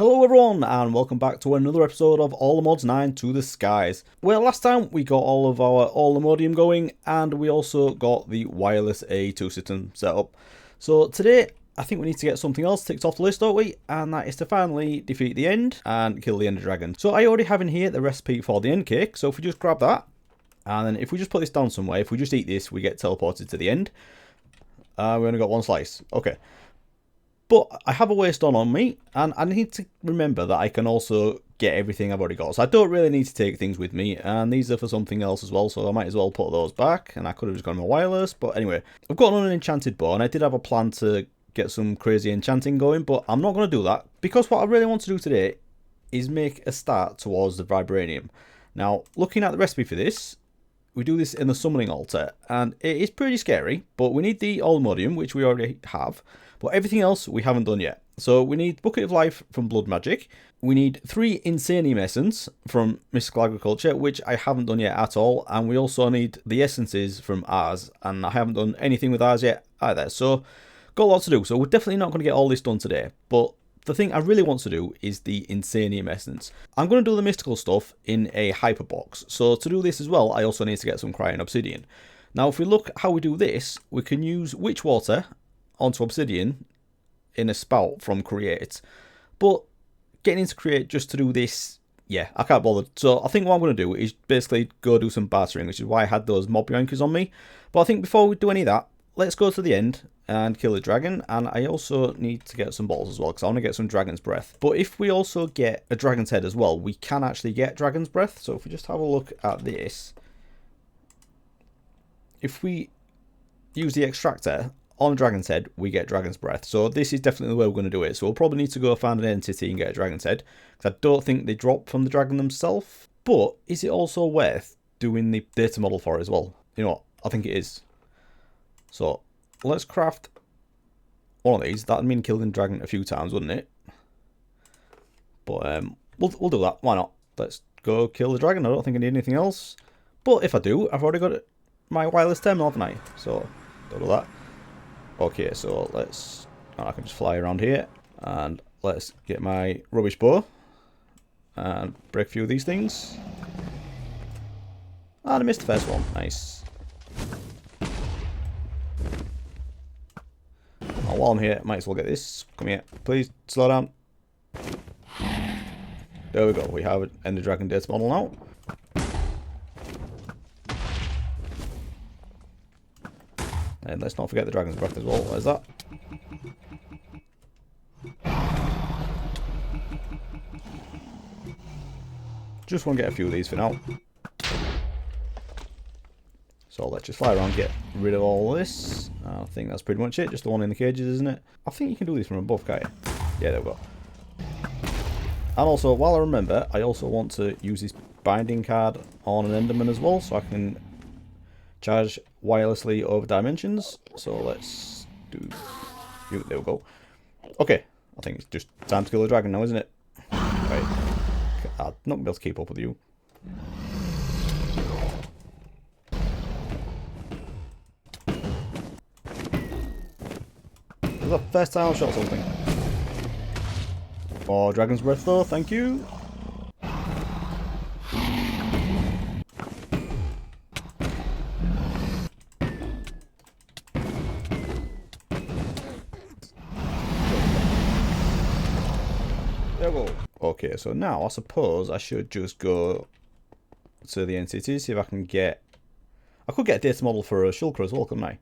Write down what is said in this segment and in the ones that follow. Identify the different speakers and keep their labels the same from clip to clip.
Speaker 1: Hello everyone and welcome back to another episode of All the Mods 9 to the Skies. Well, last time we got all of our all-the-modium going and we also got the wireless A2 system set up. So today I think we need to get something else ticked off the list, don't we? And that is to finally defeat the end and kill the Ender Dragon. So I already have in here the recipe for the end cake, so if we just grab that and then if we just put this down somewhere, if we just eat this we get teleported to the end. We only got one slice, okay. But I have a waste on me, and I need to remember that I can also get everything I've already got. So I don't really need to take things with me, and these are for something else as well, so I might as well put those back. And I could have just gone my wireless, but anyway. I've got an enchanted bow, and I did have a plan to get some crazy enchanting going, but I'm not going to do that. Because what I really want to do today is make a start towards the vibranium. Now, looking at the recipe for this, we do this in the summoning altar, and it is pretty scary, but we need the all-modium, which we already have. But everything else we haven't done yet. So we need Bucket of Life from Blood Magic. We need 3 Insanium Essence from Mystical Agriculture, which I haven't done yet at all. And we also need the Essences from ours. And I haven't done anything with ours yet either. So got a lot to do. So we're definitely not going to get all this done today. But the thing I really want to do is the Insanium Essence. I'm going to do the mystical stuff in a hyperbox. So to do this as well, I also need to get some Crying Obsidian. Now if we look how we do this, we can use Witch Water onto obsidian in a spout from create, but getting into create just to do this, yeah, I can't bother. So I think what I'm going to do is basically go do some bartering, which is why I had those mob yankers on me. But I think before we do any of that, let's go to the end and kill the dragon. And I also need to get some balls as well, because I want to get some dragon's breath. But if we also get a dragon's head as well, we can actually get dragon's breath. So if we just have a look at this, if we use the extractor on Dragon's Head, we get Dragon's Breath. So this is definitely the way we're going to do it. So we'll probably need to go find an entity and get a Dragon's Head, because I don't think they drop from the dragon themselves. But is it also worth doing the data model for it as well? You know what? I think it is. So let's craft one of these. That'd mean killing the dragon a few times, wouldn't it? But we'll do that. Why not? Let's go kill the dragon. I don't think I need anything else. But if I do, I've already got my wireless terminal, haven't I? So don't do that. Okay, so let's, I can just fly around here and let's get my rubbish bow and break a few of these things. And I missed the first one, nice. Oh, while I'm here, might as well get this. Come here, please slow down. There we go, we have an Ender Dragon data model now. And let's not forget the dragon's breath as well. What is that? Just want to get a few of these for now. So let's just fly around, get rid of all this. I think that's pretty much it. Just the one in the cages, isn't it? I think you can do these from above, can't you? Yeah, there we go. And also, while I remember, I also want to use this binding card on an Enderman as well, so I can charge wirelessly over dimensions. So let's do, there we go. Okay, I think it's just time to kill the dragon now, isn't it? Right, I'm not gonna be able to keep up with you. This is the first time I've shot something. Oh, dragon's breath though, thank you. There we go. Okay, so now I suppose I should just go to the entity, see if I can get... I could get a data model for a shulker as well, couldn't I?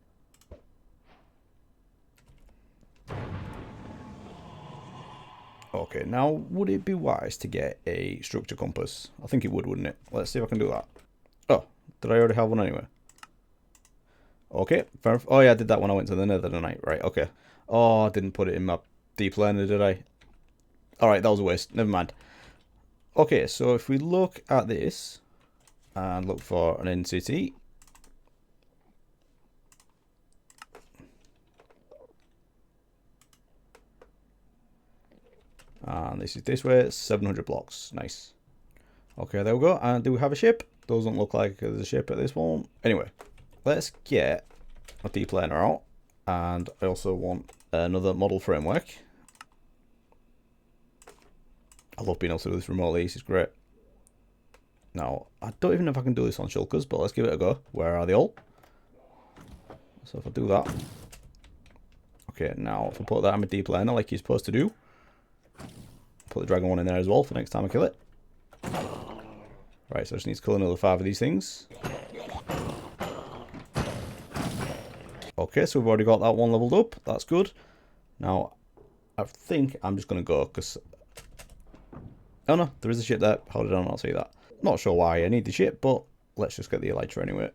Speaker 1: Okay, now would it be wise to get a structure compass? I think it would, wouldn't it? Let's see if I can do that. Oh, did I already have one anyway? Okay, fair enough. Oh yeah, I did that when I went to the Nether tonight. Right, okay. Oh, I didn't put it in my deep learner, did I? Alright, that was a waste. Never mind. Okay, so if we look at this and look for an entity. And this is this way, it's 700 blocks. Nice. Okay, there we go. And do we have a ship? Doesn't look like there's a ship at this one. Anyway, let's get a deep learner out. And I also want another model framework. I love being able to do this remotely. This is great. Now, I don't even know if I can do this on shulkers, but let's give it a go. Where are they all? So if I do that. Okay, now if I put that in my deep liner like you're supposed to do. Put the dragon one in there as well for next time I kill it. Right, so I just need to kill another 5 of these things. Okay, so we've already got that one leveled up. That's good. Now, I think I'm just going to go because... Oh no, there is a ship there. How did I not see that? Not sure why I need the ship, but let's just get the elytra anyway.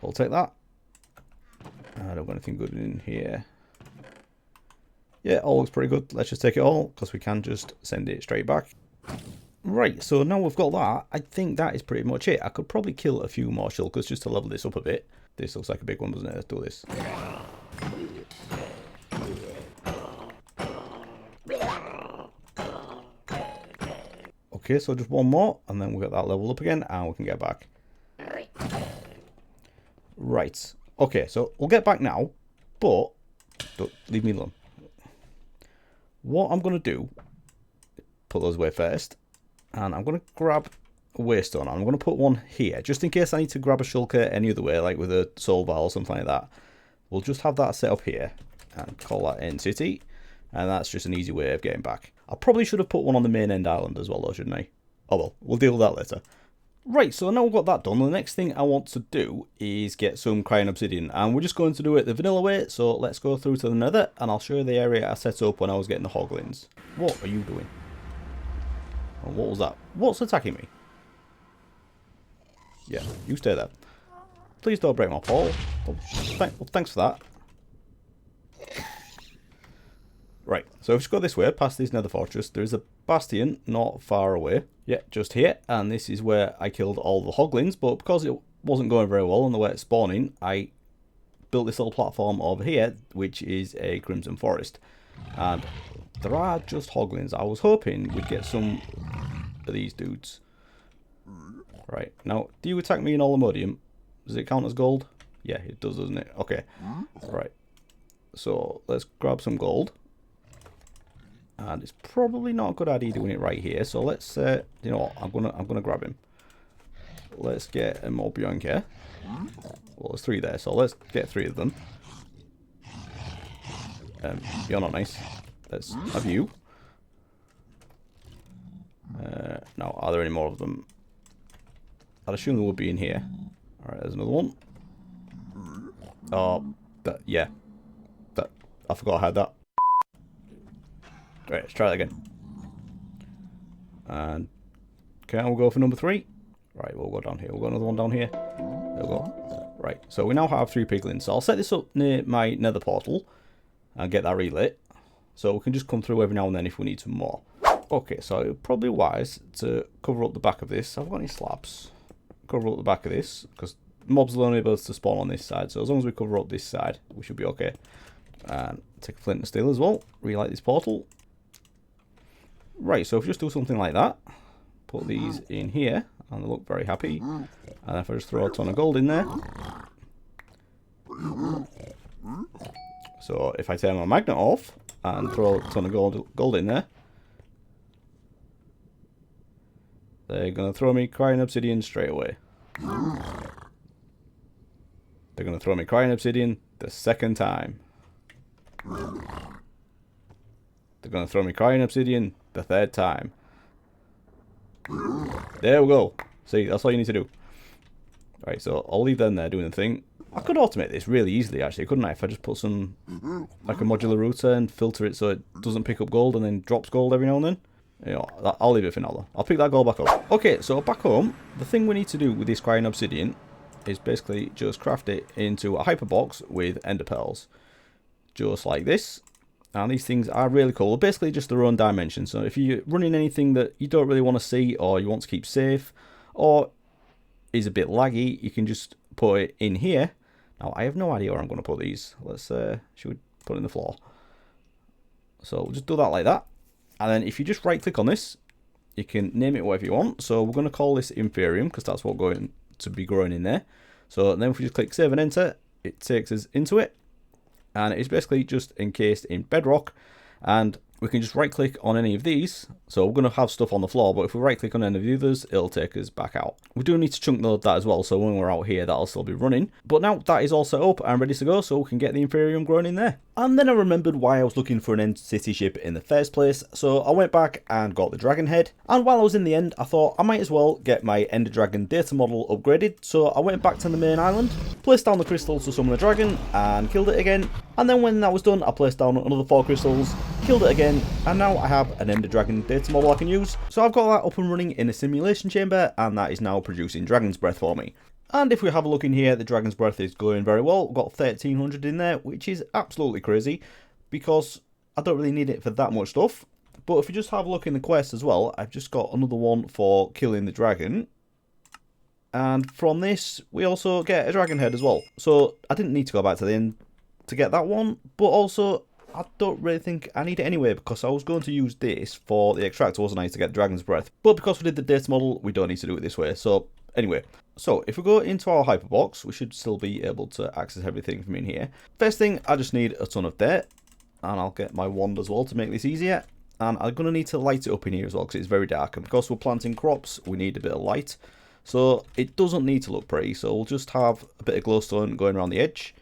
Speaker 1: So I'll take that. I don't got anything good in here. Yeah, all looks pretty good. Let's just take it all, because we can just send it straight back. Right, so now we've got that, I think that is pretty much it. I could probably kill a few more shulkers just to level this up a bit. This looks like a big one, doesn't it? Let's do this. Okay, so just one more, and then we'll get that leveled up again, and we can get back. Right. Okay, so we'll get back now, but don't leave me alone. What I'm going to do, put those away first, and I'm going to grab a waystone. I'm going to put one here, just in case I need to grab a shulker any other way, like with a soul vial or something like that. We'll just have that set up here, and call that End City, and that's just an easy way of getting back. I probably should have put one on the main end island as well, though, shouldn't I? Oh well, we'll deal with that later. Right, so now we've got that done, the next thing I want to do is get some crying obsidian, and we're just going to do it the vanilla way, so let's go through to the nether, and I'll show you the area I set up when I was getting the hoglins. What are you doing? Oh, what was that? What's attacking me? Yeah, you stay there. Please don't break my pole. Well, thanks for that. Right, so if we just go this way, past this nether fortress, there is a bastion not far away. Yeah, just here, and this is where I killed all the hoglins, but because it wasn't going very well on the way it's spawning, I built this little platform over here, which is a crimson forest. And there are just hoglins. I was hoping we'd get some of these dudes. Right, now, do you attack me in Alumodium? Does it count as gold? Yeah, it does, doesn't it? Okay, right. So, let's grab some gold. And it's probably not a good idea doing it right here. So let's, you know what, I'm gonna grab him. Let's get a mob beyond here. Well, there's 3 there, so let's get 3 of them. You're not nice. Let's have you. Now, are there any more of them? I'd assume there would be in here. All right, there's another one. Oh, yeah. I forgot I had that. Right, let's try that again. And okay, we'll go for number 3. Right, we'll go down here. We'll go another one down here. There we go. Right, so we now have 3 piglins. So I'll set this up near my nether portal and get that relit. So we can just come through every now and then if we need some more. Okay, so it's probably wise to cover up the back of this. Have I got any slabs? Cover up the back of this, because mobs will only be able to spawn on this side. So as long as we cover up this side, we should be okay. And take a flint and steel as well. Relight this portal. Right, so if you just do something like that, put these in here, and they look very happy. And if I just throw a ton of gold in there. So if I turn my magnet off and throw a ton of gold in there, they're going to throw me crying obsidian straight away. They're going to throw me crying obsidian the second time. They're going to throw me crying obsidian the 3rd time. There we go. See, that's all you need to do. Right, so I'll leave them there doing the thing. I could automate this really easily, actually, couldn't I? If I just put some, like a modular router and filter it so it doesn't pick up gold and then drops gold every now and then. You know, I'll leave it for now, though. I'll pick that gold back up. Okay, so back home, the thing we need to do with this crying obsidian is basically just craft it into a hyperbox with ender pearls. Just like this. And these things are really cool. They're basically just their own dimension. So if you're running anything that you don't really want to see, or you want to keep safe, or is a bit laggy, you can just put it in here. Now, I have no idea where I'm going to put these. Let's, should we put it in the floor? So we'll just do that like that. And then if you just right click on this, you can name it whatever you want. So we're going to call this inferium, because that's what's going to be growing in there. So then if we just click save and enter, it takes us into it. and it's basically just encased in bedrock, and we can just right click on any of these. So we're going to have stuff on the floor, but if we right click on any of the others, it'll take us back out. We do need to chunk load that as well, so when we're out here, that'll still be running. But now that is all set up and ready to go, so we can get the inferium growing in there. And then I remembered why I was looking for an end city ship in the first place, so I went back and got the dragon head. And while I was in the end, I thought I might as well get my ender dragon data model upgraded, so I went back to the main island, placed down the crystals to summon the dragon, and killed it again. And then when that was done, I placed down another 4 crystals, killed it again, and now I have an ender dragon data model I can use. So I've got that up and running in a simulation chamber, and that is now producing dragon's breath for me. And if we have a look in here, the dragon's breath is going very well. We've got 1300 in there, which is absolutely crazy, because I don't really need it for that much stuff. But if you just have a look in the quest as well, I've just got another one for killing the dragon. And from this, we also get a dragon head as well. So I didn't need to go back to the end to get that one, but also I don't really think I need it anyway, because I was going to use this for the extractor, wasn't I, to get dragon's breath. But because we did the data model, we don't need to do it this way. So anyway, so if we go into our hyperbox, we should still be able to access everything from in here. First thing, I just need a ton of dirt, and I'll get my wand as well to make this easier. And I'm going to need to light it up in here as well, because it's very dark, and because we're planting crops, we need a bit of light. So it doesn't need to look pretty, so we'll just have a bit of glowstone going around the edge.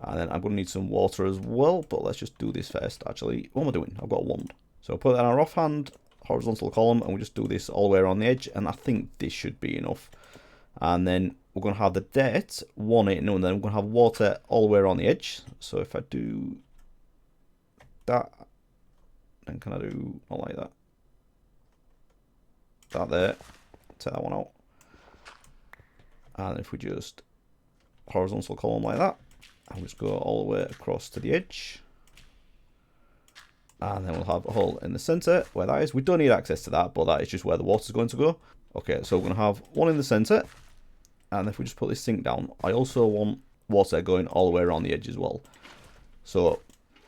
Speaker 1: And then I'm going to need some water as well, but let's just do this first, actually. What am I doing? I've got a wand. So put that in our offhand horizontal column, and we just do this all the way around the edge, and I think this should be enough. And then we're going to have the dirt, and then we're going to have water all the way around the edge. So if I do that, then can I do, not like that. That there, take that one out. And if we just horizontal column like that, I'll just go all the way across to the edge. And then we'll have a hole in the center where that is. We don't need access to that, but that is just where the water's going to go. Okay, so we're going to have one in the center. And if we just put this sink down, I also want water going all the way around the edge as well. So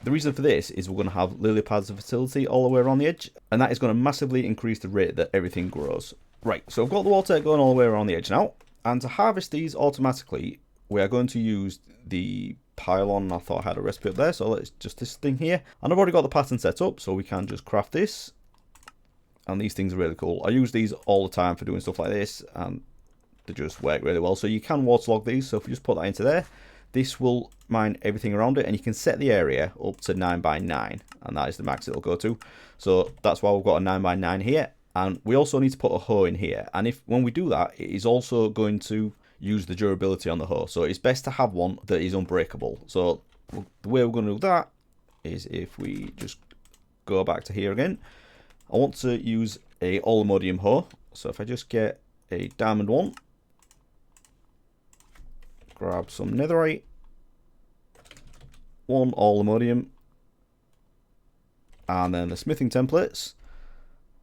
Speaker 1: the reason for this is we're going to have Lilypads of fertility all the way around the edge. And that is going to massively increase the rate that everything grows. Right, so I've got the water going all the way around the edge now. And to harvest these automatically, we are going to use the pylon. I thought I had a recipe up there, so let's just this thing here. And I've already got the pattern set up, so we can just craft this. And these things are really cool. I use these all the time for doing stuff like this, and they just work really well. So you can waterlog these, so if you just put that into there, this will mine everything around it, and you can set the area up to 9 by 9, and that is the max it'll go to. So that's why we've got a 9 by 9 here. And we also need to put a hoe in here, and if when we do that, it is also going to use the durability on the hoe. So it's best to have one that is unbreakable. So the way we're going to do that is if we just go back to here again, I want to use a aluminium hoe. So if I just get a diamond one, grab some netherite, one aluminium, and then the smithing templates.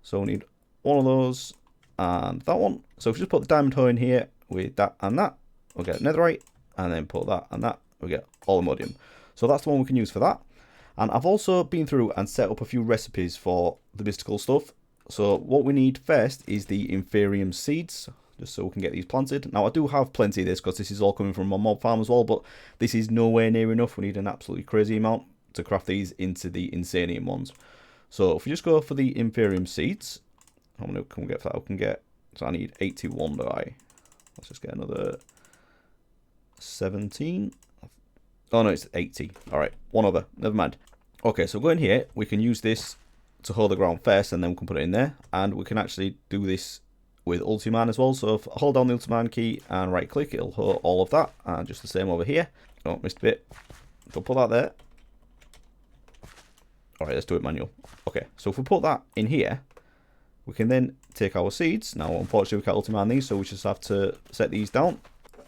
Speaker 1: So we need one of those and that one. So if we just put the diamond hoe in here with that and that, we'll get netherite, and then put that and that, we get aluminium. So that's the one we can use for that. And I've also been through and set up a few recipes for the mystical stuff. So what we need first is the inferium seeds, just so we can get these planted. Now I do have plenty of this because this is all coming from my mob farm as well, but this is nowhere near enough. We need an absolutely crazy amount to craft these into the Insanium ones. So if we just go for the inferium seeds, how many can we get for that? We can get, so I need 81, do I? Let's just get another 17. Oh no, it's 80. Alright, one over, never mind. Okay, so go in here, we can use this to hold the ground first, and then we can put it in there. And we can actually do this with Ultiman as well. So if I hold down the Ultiman key and right click, it'll hold all of that. And just the same over here. Oh, missed a bit. So put that there. Alright, let's do it manual. Okay, so if we put that in here, we can then take our seeds. Now, unfortunately, we can't Ultiman these, so we just have to set these down.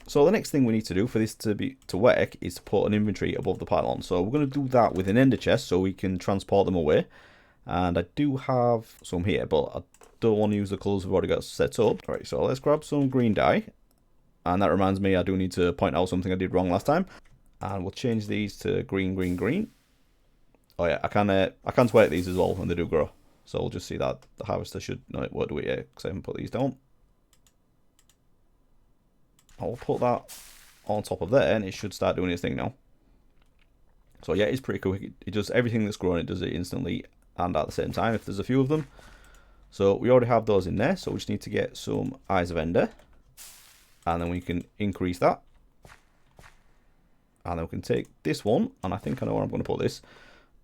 Speaker 1: So the next thing we need to do for this to work is to put an inventory above the pylon. So we're going to do that with an ender chest so we can transport them away. And I do have some here, but I don't want to use the colours we've already got set up. Alright, so let's grab some green dye. And that reminds me, I do need to point out something I did wrong last time. And we'll change these to green, green, green. Oh yeah, I can sweat these as well when they do grow. So we'll just see that the harvester should know what do we here, because I haven't put these down. I'll put that on top of there, and it should start doing its thing now. So yeah, it's pretty quick. It does everything that's growing, it does it instantly and at the same time if there's a few of them. So we already have those in there, so we just need to get some Eyes of Ender. And then we can increase that. And then we can take this one, and I think I know where I'm going to put this.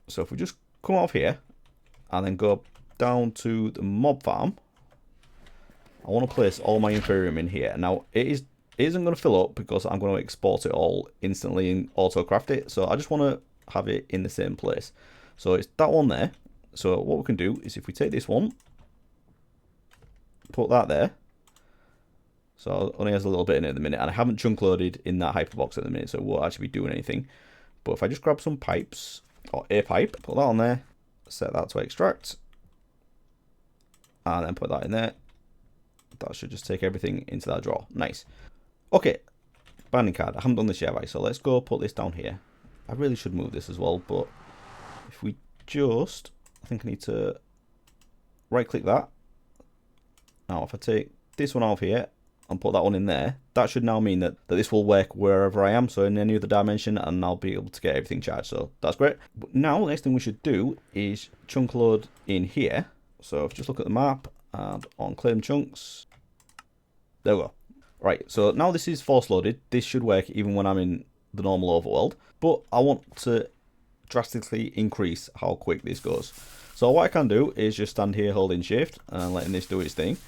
Speaker 1: So if we just come off here, and then go down to the mob farm, I want to place all my inferium in here. Now, it isn't going to fill up because I'm going to export it all instantly and autocraft it. So I just want to have it in the same place. So it's that one there. So what we can do is if we take this one, put that there. So it only has a little bit in it at the minute, and I haven't chunk loaded in that hyperbox at the minute, so it won't actually be doing anything. But if I just grab some pipes, or a pipe, put that on there, set that to extract, and then put that in there. That should just take everything into that drawer. Nice. Okay, binding card. I haven't done this yet, right? So let's go put this down here. I really should move this as well, but if we just, I think I need to right click that. Now if I take this one off here and put that one in there, that should now mean that this will work wherever I am, so in any other dimension, and I'll be able to get everything charged. So that's great. But now the next thing we should do is chunk load in here. So if you just look at the map and on claim chunks, there we go. Right, so now this is force loaded. This should work even when I'm in the normal overworld, but I want to drastically increase how quick this goes. So what I can do is just stand here holding shift and letting this do its thing,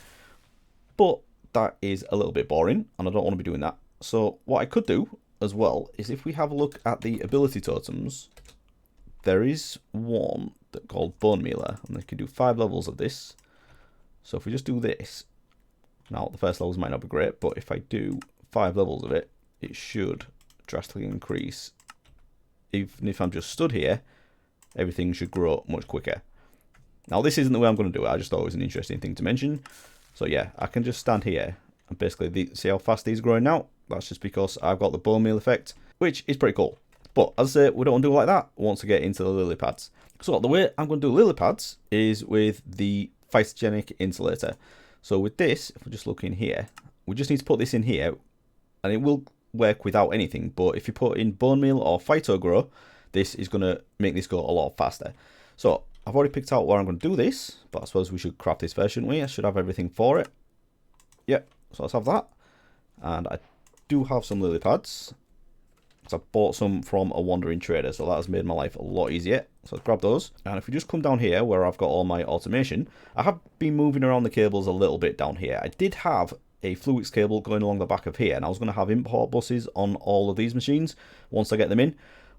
Speaker 1: but that is a little bit boring and I don't want to be doing that. So what I could do as well is if we have a look at the ability totems, there is one that called Bone Mealer, and they can do 5 levels of this. So if we just do this, now the first levels might not be great, but if I do 5 levels of it, it should drastically increase. Even if I'm just stood here, everything should grow much quicker. Now this isn't the way I'm going to do it, I just thought it was an interesting thing to mention. So yeah, I can just stand here and basically see how fast these are growing now. That's just because I've got the bone meal effect, which is pretty cool. But as I say, we don't want to do it like that. We want to get into the Lilypads. So the way I'm going to do Lilypads is with the phytogenic insulator. So with this, if we just look in here, we just need to put this in here and it will work without anything. But if you put in bone meal or phytogrow, this is going to make this go a lot faster. So I've already picked out where I'm going to do this, but I suppose we should craft this first, shouldn't we? I should have everything for it. Yep, so let's have that. And I do have some lily pads. So I bought some from a wandering trader, so that has made my life a lot easier. So let's grab those. And if we just come down here where I've got all my automation, I have been moving around the cables a little bit down here. I did have a Fluix cable going along the back of here, and I was going to have import buses on all of these machines once I get them in.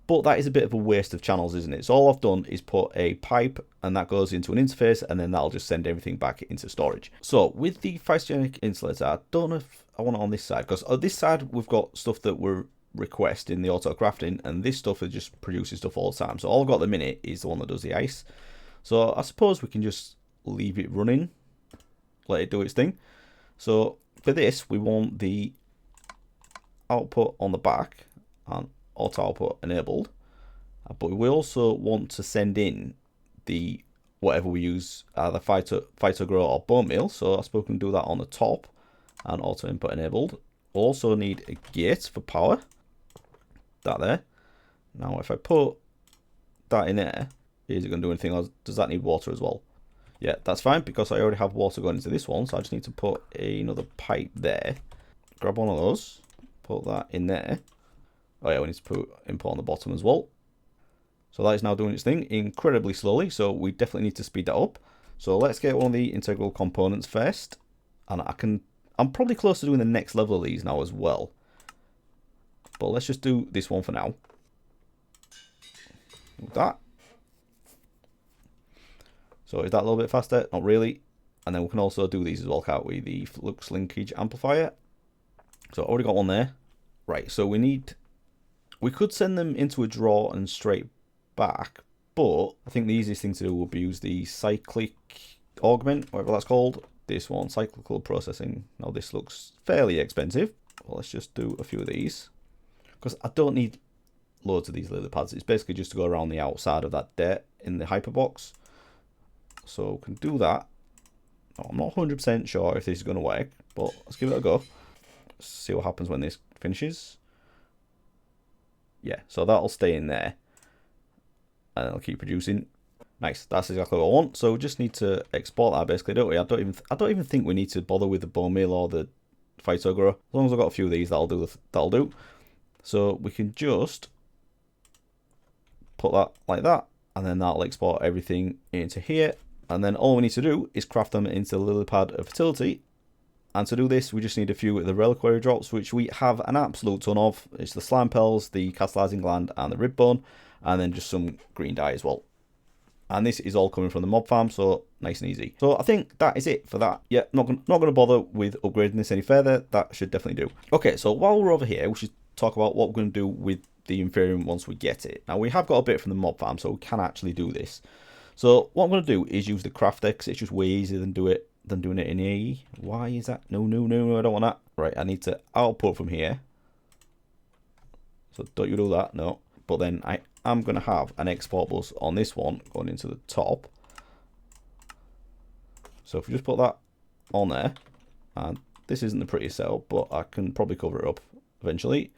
Speaker 1: But that is a bit of a waste of channels, isn't it? So all I've done is put a pipe and that goes into an interface, and then that'll just send everything back into storage. So with the phytogenic insulator, I don't know if I want it on this side, because on this side we've got stuff that we're requesting the auto crafting, and this stuff is just produces stuff all the time. So all I've got at the minute is the one that does the ice. So I suppose we can just leave it running, let it do its thing. So for this, we want the output on the back and auto output enabled, but we also want to send in the whatever we use, either phytogrow or bone meal. So I suppose we can do that on the top and auto input enabled. We'll also need a gate for power. That there. Now if I put that in there, is it going to do anything, or does that need water as well? Yeah, that's fine, because I already have water going into this one, so I just need to put another pipe there. Grab one of those, put that in there. Oh yeah, we need to put input on the bottom as well. So that is now doing its thing incredibly slowly, so we definitely need to speed that up. So let's get one of the integral components first, and I'm probably close to doing the next level of these now as well. But let's just do this one for now. Like that. So is that a little bit faster? Not really. And then we can also do these as well, can't we? The flux linkage amplifier. So I already got one there. Right, so we could send them into a drawer and straight back, but I think the easiest thing to do would be use the cyclic augment, whatever that's called. This one, cyclical processing. Now this looks fairly expensive. Well, let's just do a few of these, because I don't need loads of these lily pads. It's basically just to go around the outside of that dirt in the hyperbox. So we can do that. Now, I'm not 100% sure if this is going to work, but let's give it a go. See what happens when this finishes. Yeah, so that'll stay in there. and it'll keep producing. Nice, that's exactly what I want. So we just need to export that basically, don't we? I don't even think we need to bother with the bone meal or the phytogrower. As long as I've got a few of these, that'll do. So we can just put that like that, and then that'll export everything into here. And then all we need to do is craft them into the Lilypad of fertility. And to do this, we just need a few of the reliquary drops, which we have an absolute ton of. It's the slime pearls, the catalyzing gland, and the rib bone, and then just some green dye as well. And this is all coming from the mob farm, so nice and easy. So I think that is it for that. Yeah, not going to bother with upgrading this any further. That should definitely do. Okay, so while we're over here, we should talk about what we're going to do with the inferium once we get it. Now, we have got a bit from the mob farm, so we can actually do this. So what I'm going to do is use the crafter, because it's just way easier than doing it in AE. Why is that? No, I don't want that. Right, I need to output from here. So don't you do that? No. But then I'm going to have an export bus on this one going into the top. So if you just put that on there, and this isn't the prettiest setup, but I can probably cover it up eventually.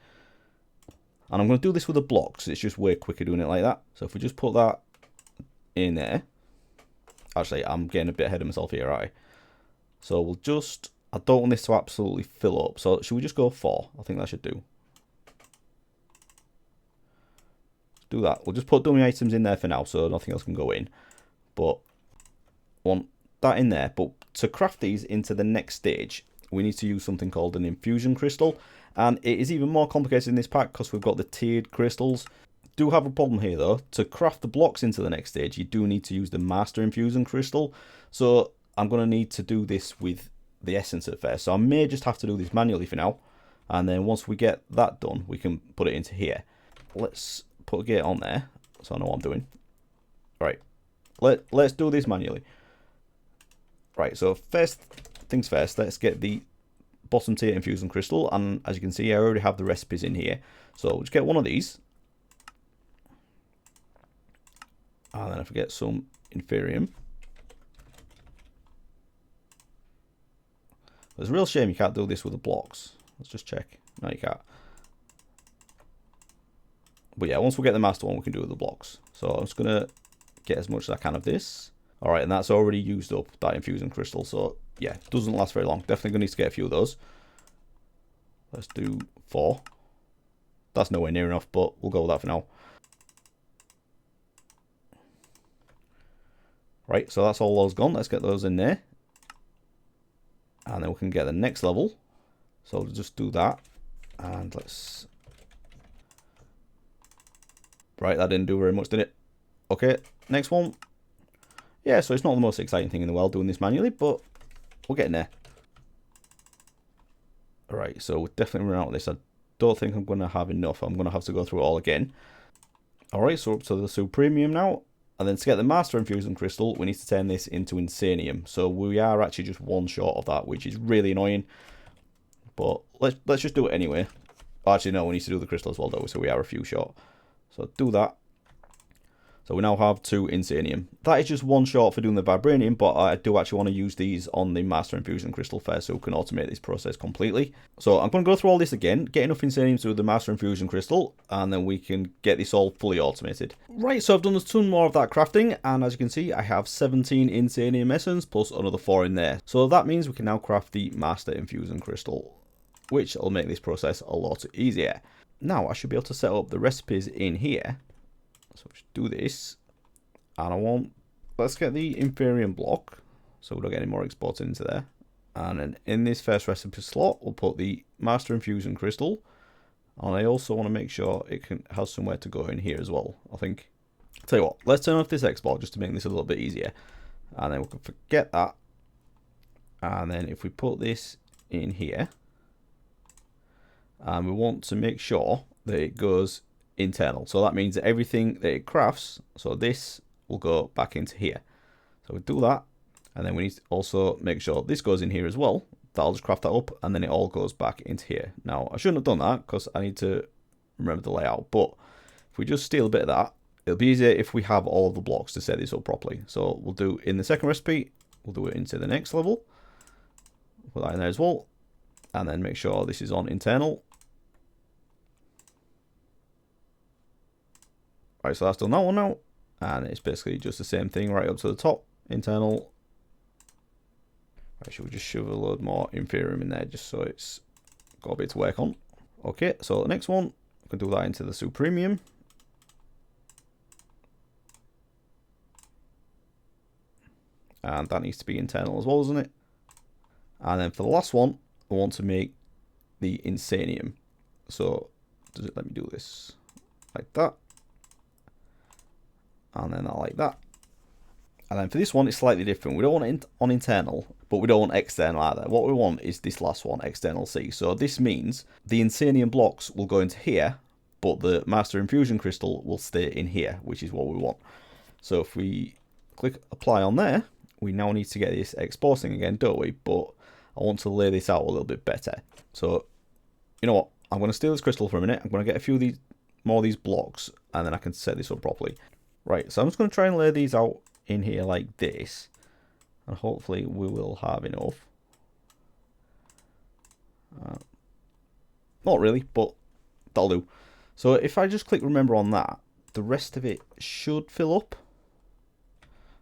Speaker 1: And I'm going to do this with the blocks. It's just way quicker doing it like that. So if we just put that in there. Actually, I'm getting a bit ahead of myself here, right? So we'll just, I don't want this to absolutely fill up. So should we just go 4? I think that should do. Do that. We'll just put dummy items in there for now, so nothing else can go in. But want that in there. But to craft these into the next stage, we need to use something called an infusion crystal. And it is even more complicated in this pack because we've got the tiered crystals. Do have a problem here though. To craft the blocks into the next stage, you do need to use the master infusion crystal. So I'm going to need to do this with the essence at first. So I may just have to do this manually for now. And then once we get that done, we can put it into here. Let's put a gate on there so I know what I'm doing. Right. Let's do this manually. Right, so first things first, let's get the bottom tier infusion crystal. And as you can see, I already have the recipes in here. So we'll just get one of these. And then if we get some inferium. It's a real shame you can't do this with the blocks. Let's just check. No, you can't. But yeah, once we get the master one, we can do it with the blocks. So I'm just going to get as much as I can of this. Alright, and that's already used up, that infusion crystal. So yeah, it doesn't last very long. Definitely going to need to get a few of those. Let's do 4. That's nowhere near enough, but we'll go with that for now. Right, so that's all those gone. Let's get those in there. And then we can get the next level. So we'll just do that. And let's... Right, that didn't do very much, did it? Okay, next one. Yeah, so it's not the most exciting thing in the world doing this manually, but we're getting there. Alright, so we're definitely running out of this. I don't think I'm going to have enough. I'm going to have to go through it all again. Alright, so up to the supremium now. And then to get the master infusion crystal, we need to turn this into Insanium. So we are actually just one short of that, which is really annoying. But let's just do it anyway. Actually, no, we need to do the crystal as well, though, so we are a few short. So do that. So we now have 2 Insanium. That is just one short for doing the vibranium, but I do actually want to use these on the master infusion crystal first so we can automate this process completely. So I'm going to go through all this again, get enough Insanium to do the master infusion crystal, and then we can get this all fully automated. Right, so I've done a ton more of that crafting, and as you can see, I have 17 Insanium essence plus another 4 in there. So that means we can now craft the master infusion crystal, which will make this process a lot easier. Now I should be able to set up the recipes in here. So we should do this, and let's get the inferium block, so we don't get any more exported into there. And then in this first recipe slot, we'll put the master infusion crystal, and I also want to make sure it has somewhere to go in here as well, I think. Tell you what, let's turn off this export just to make this a little bit easier, and then we can forget that. And then if we put this in here, and we want to make sure that it goes internal, so that means that everything that it crafts, so this will go back into here. So we do that, and then we need to also make sure this goes in here as well. That'll just craft that up, and then it all goes back into here. Now I shouldn't have done that because I need to remember the layout, but if we just steal a bit of that, it'll be easier if we have all of the blocks to set this up properly. So we'll do in the second recipe, we'll do it into the next level, put that in there as well, and then make sure this is on internal. Right, so that's done that one now. And it's basically just the same thing right up to the top. Internal. Right, should we just shove a load more inferium in there just so it's got a bit to work on. Okay, so the next one, we can do that into the supremium. And that needs to be internal as well, doesn't it? And then for the last one, we want to make the Insanium. So, does it let me do this? Like that. And then that like that. And then for this one, it's slightly different. We don't want it on internal, but we don't want external either. What we want is this last one, external C. So this means the Insanium blocks will go into here, but the Master Infusion Crystal will stay in here, which is what we want. So if we click apply on there, we now need to get this exporting again, don't we? But I want to lay this out a little bit better. So, you know what? I'm going to steal this crystal for a minute. I'm going to get a few of these, more of these blocks, and then I can set this up properly. Right, so I'm just going to try and lay these out in here like this, and hopefully we will have enough. Not really, but that'll do. So if I just click remember on that, the rest of it should fill up.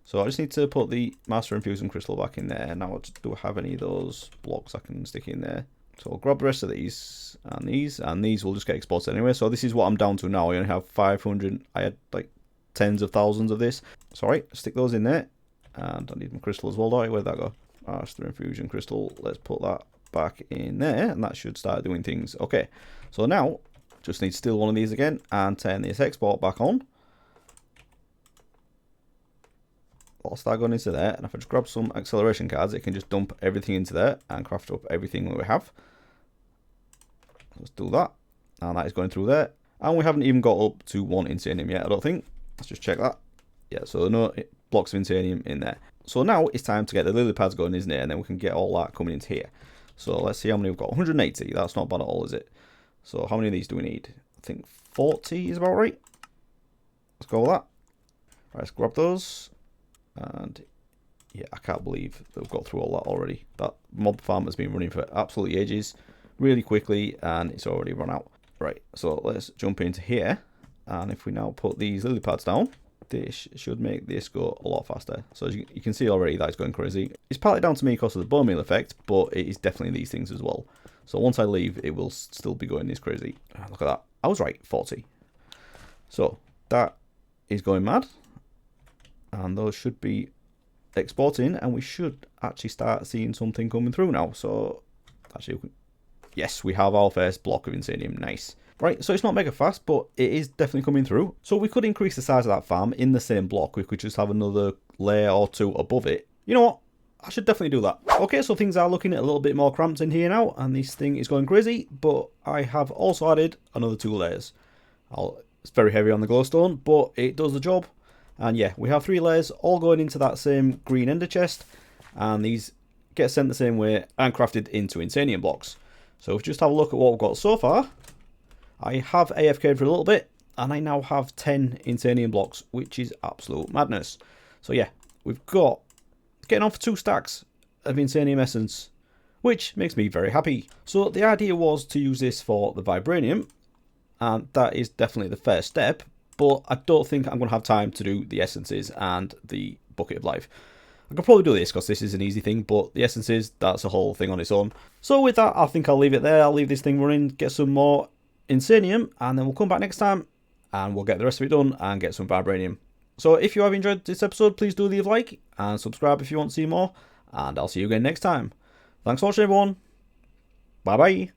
Speaker 1: So I just need to put the Master Infusion Crystal back in there. Now, do I have any of those blocks I can stick in there? So I'll grab the rest of these, and these will just get exported anyway. So this is what I'm down to now. I only have 500. I had like tens of thousands of this. Sorry, stick those in there. And I need my crystal as well, don't I? Where'd that go? Master Infusion Crystal. Let's put that back in there, and that should start doing things. Okay, so now just need to steal one of these again and turn this export back on. I'll start going into there, and if I just grab some acceleration cards, it can just dump everything into there and craft up everything that we have. Let's do that, and that is going through there. And we haven't even got up to 1 Insanium yet, I don't think. Let's just check that. Yeah, so no blocks of Insanium in there. So now it's time to get the Lilypads going, isn't it? And then we can get all that coming into here. So let's see how many we've got. 180, that's not bad at all, is it? So how many of these do we need? I think 40 is about right. Let's go with that. Right, let's grab those. And yeah, I can't believe that we've got through all that already. That mob farm has been running for absolutely ages, really quickly, and it's already run out. Right, so let's jump into here, and if we now put these lily pads down, this should make this go a lot faster. So as you can see already, that is going crazy. It's partly down to me because of the bone meal effect, but it is definitely these things as well. So once I leave, it will still be going this crazy. Look at that. I was right, 40. So that is going mad. And those should be exporting, and we should actually start seeing something coming through now. So actually, yes, we have our first block of Insanium. Nice. Right, so it's not mega fast, but it is definitely coming through. So we could increase the size of that farm in the same block. We could just have another layer or two above it. You know what? I should definitely do that. Okay, so things are looking a little bit more cramped in here now, and this thing is going crazy, but I have also added another 2 layers. It's very heavy on the glowstone, but it does the job. And yeah, we have 3 layers all going into that same green ender chest, and these get sent the same way and crafted into Insanium blocks. So if we just have a look at what we've got so far, I have AFK'd for a little bit, and I now have 10 Insanium blocks, which is absolute madness. So yeah, we've got getting on for 2 stacks of Insanium essence, which makes me very happy. So the idea was to use this for the vibranium, and that is definitely the first step. But I don't think I'm going to have time to do the essences and the bucket of life. I could probably do this because this is an easy thing, but the essences, that's a whole thing on its own. So with that, I think I'll leave it there. I'll leave this thing running, get some more Insanium, and then we'll come back next time and we'll get the rest of it done and get some vibranium. So if you have enjoyed this episode, please do leave a like and subscribe if you want to see more, and I'll see you again next time. Thanks for watching, everyone. Bye bye.